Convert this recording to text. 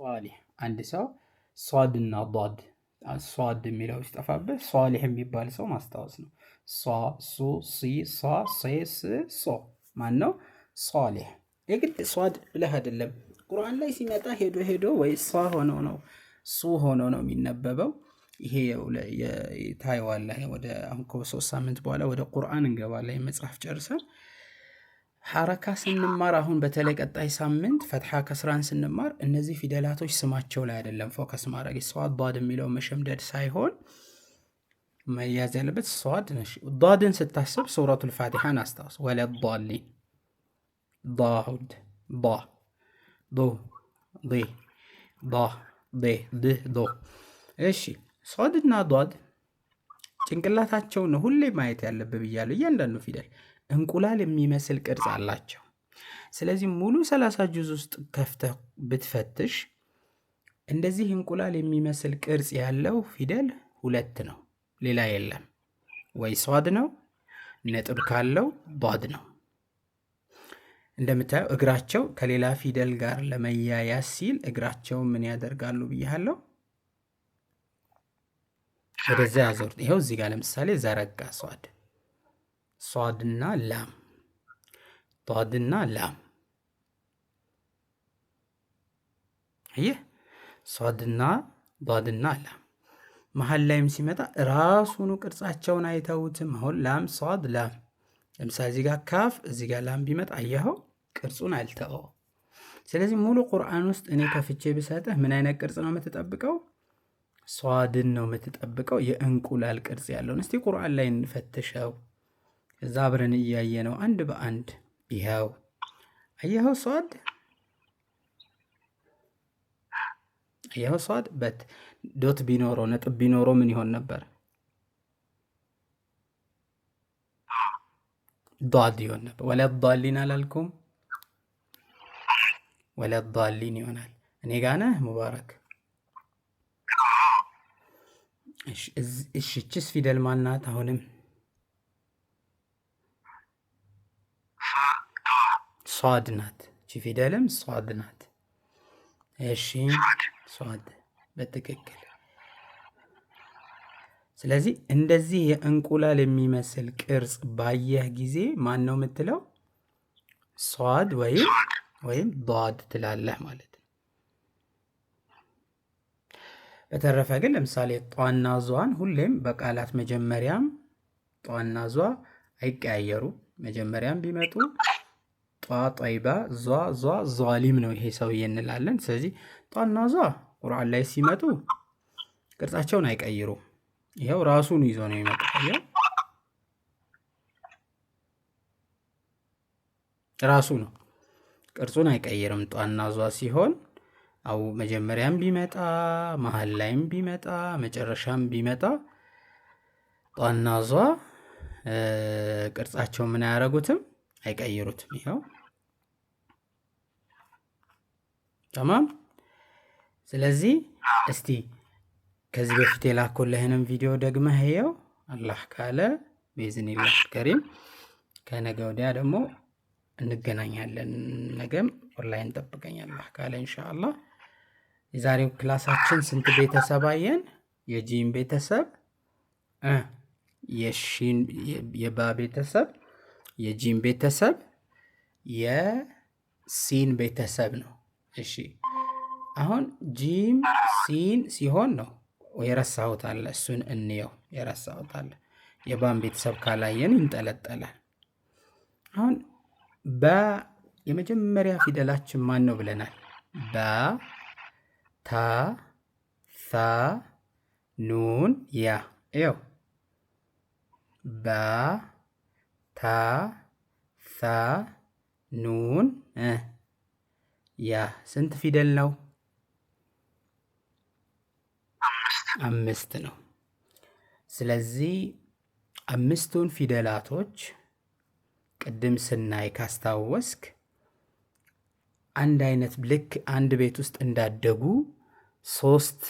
ሷሊህ አንድ ሰው ሷድና ዷድ ሷድ የሚለው ሲጠፋበት ሷሊህ የሚባል ሰው ማስታወስ ነው። ሷ ሱ ሲ ሷ ሴ ስ ሶ ማን ነው? ሷሊህ። የግድ ሷድ ብለህ አይደለም። ቁርአን ላይ ሲመጣ ሄዶ ሄዶ ወይ ሷ ሆኖ ነው ሱ ሆኖ ነው የሚነበበው። ይሄ ታይዋለህ። ወደ አሁን ከ3 ሳምንት በኋላ ወደ ቁርአን እንገባለን። መጽሐፍ ጨርሰን ሐረካ ስንማር አሁን በተለይ ቀጣይ ሳምንት ፈትሐ ከስራን ስንማር እነዚህ ፊደላቶች ስማቸው ላይ አይደለም ፎከስ ማድረግ ሷድ ዷድ የሚለው መሸምደድ ሳይሆን መያዝ ያለበት ሷድ ነሽ። ዷድን ስታስብ ሱረቱል ፋቲሐን አስታውስ። ወለዷሊን ዳውድ ዳ ዶ ዴ ዳ ዴ ድ ዶ። እሺ ሷድና ዷድ ጭንቅላታቸውን ነው ሁሌ ማየት ያለብህ ብያለሁ። እያንዳንዱ ፊደል እንቁላል የሚመስል ቅርጽ አላቸው። ስለዚህ ሙሉ 30 ጁዝ ውስጥ ከፍተህ ብትፈትሽ እንደዚህ እንቁላል የሚመስል ቅርጽ ያለው ፊደል 2 ነው፣ ሌላ የለም። ወይ ሷድ ነው፣ ነጥብ ካለው ዷድ ነው። እንደምታየው እግራቸው ከሌላ ፊደል ጋር ለመያያዝ ሲል እግራቸውን ምን ያደርጋሉ ብያለሁ? ወደዛ ያዞር። ይኸው እዚህ ጋር ለምሳሌ ዘረጋ ሷድ ሷድና ላም ዷድና ላም። ይህ ሷድና ዷድና ላም መሀል ላይም ሲመጣ ራሱኑ ቅርጻቸውን አይተውትም። አሁን ላም ሷድ ላም ለምሳሌ እዚህ ጋር ካፍ እዚህ ጋር ላም ቢመጣ አየኸው ቅርጹን አልተወው። ስለዚህ ሙሉ ቁርአን ውስጥ እኔ ከፍቼ ብሰጥህ ምን አይነት ቅርጽ ነው የምትጠብቀው? ሷድን ነው የምትጠብቀው፣ የእንቁላል ቅርጽ ያለውን። እስቲ ቁርአን ላይ እንፈትሸው። እዛ አብረን እያየ ነው አንድ በአንድ። ይኸው አየኸው ሷድ አየኸው ሷድ በት ዶት ቢኖረው ነጥብ ቢኖረው ምን ይሆን ነበር? ዷድ ይሆን ነበር። ወለዷሊን አላልኩም? ወለዷሊን ይሆናል። እኔ ጋር ነህ ሙባረክ? እሺ እቺስ ፊደል ማናት? አሁንም ሷድ ናት። እቺ ፊደልም ሷድ ናት። እሺ ሷድ በትክክል። ስለዚህ እንደዚህ የእንቁላል የሚመስል ቅርጽ ባየህ ጊዜ ማን ነው የምትለው? ሷድ ወይም ዷድ ትላለህ ማለት ነው። በተረፈ ግን ለምሳሌ ጧና ዟን ሁሌም በቃላት መጀመሪያም ጧና ዟ አይቀያየሩ። መጀመሪያም ቢመጡ ጧ ጠይባ ዟ ዟሊም ነው ይሄ ሰውዬ እንላለን። ስለዚህ ጧና ዟ ቁርአን ላይ ሲመጡ ቅርጻቸውን አይቀይሩ። ይኸው ራሱን ይዞ ነው የሚመጣው። ይኸው ራሱ ነው፣ ቅርጹን አይቀይርም። ጧና ዟ ሲሆን አው መጀመሪያም ቢመጣ መሀል ላይም ቢመጣ መጨረሻም ቢመጣ ጧና ዟ ቅርጻቸው ምን አያረጉትም፣ አይቀይሩትም። ይኸው ተማም። ስለዚህ እስቲ ከዚህ በፊት የላኩልህንም ቪዲዮ ደግመህ ይኸው አላህ ካለ በኢዝኒላህ ከሪም ከነገ ወዲያ ደግሞ እንገናኛለን። ነገም ኦንላይን ጠብቀኝ አላህ ካለ ኢንሻአላህ። የዛሬው ክላሳችን ስንት ቤተሰብ አየን? የጂም ቤተሰብ፣ የሺን የባ ቤተሰብ፣ የጂም ቤተሰብ፣ የሲን ቤተሰብ ነው። እሺ አሁን ጂም ሲን ሲሆን ነው የረሳሁት አለ፣ እሱን እንየው። የረሳሁት አለ። የባን ቤተሰብ ካላየን ይንጠለጠላል። አሁን የመጀመሪያ ፊደላችን ማን ነው ብለናል? ባ ታ ሳ ኑን ያ። ይኸው ባ ታ ሳ ኑን ያ ስንት ፊደል ነው? 5 ነው። ስለዚህ 5ቱን ፊደላቶች ቅድም ስናይ ካስታወስክ አንድ አይነት ልክ አንድ ቤት ውስጥ እንዳደጉ 3